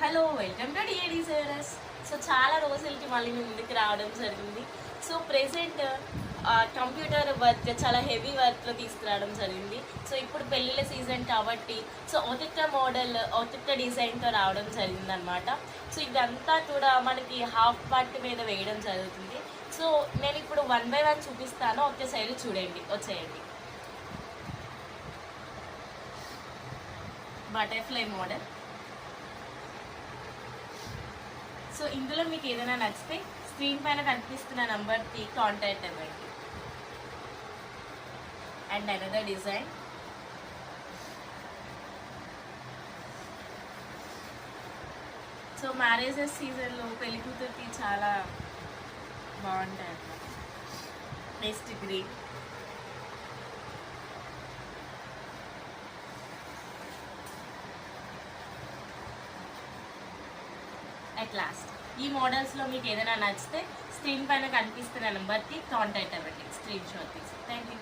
Hello, welcome to డిఏడి సేవరస్. So చాలా రోజులకి మళ్ళీ మీ ముందుకు రావడం జరిగింది. సో ప్రెసెంట్ కంప్యూటర్ వర్క్ చాలా హెవీ వర్క్లో తీసుకురావడం జరిగింది. సో ఇప్పుడు పెళ్ళిళ్ళ సీజన్ కాబట్టి సో ఒక్కొక్క మోడల్ ఒక్కొక్క డిజైన్తో రావడం జరిగిందనమాట. సో ఇదంతా కూడా మనకి హాఫ్ పార్ట్ మీద వేయడం జరుగుతుంది. సో నేను ఇప్పుడు 1 by 1 చూపిస్తాను, ఒక్క సైడ్ చూడండి, వచ్చేయండి. Butterfly model. సో ఇందులో మీకు ఏదైనా నచ్చితే స్క్రీన్ పైన కనిపిస్తున్న నంబర్కి కాంటాక్ట్ అవ్వండి. And another design. So marriages సీజన్లో పెళ్లి కూతురికి చాలా బాగుంటాయి అన్నమాట. Next green. అట్ లాస్ట్ ఈ మోడల్స్లో మీకు ఏదైనా నచ్చితే స్క్రీన్ పైన కనిపిస్తున్న నెంబర్కి కాంటాక్ట్ అవ్వండి, స్క్రీన్ షాట్ తీసి. Thank you.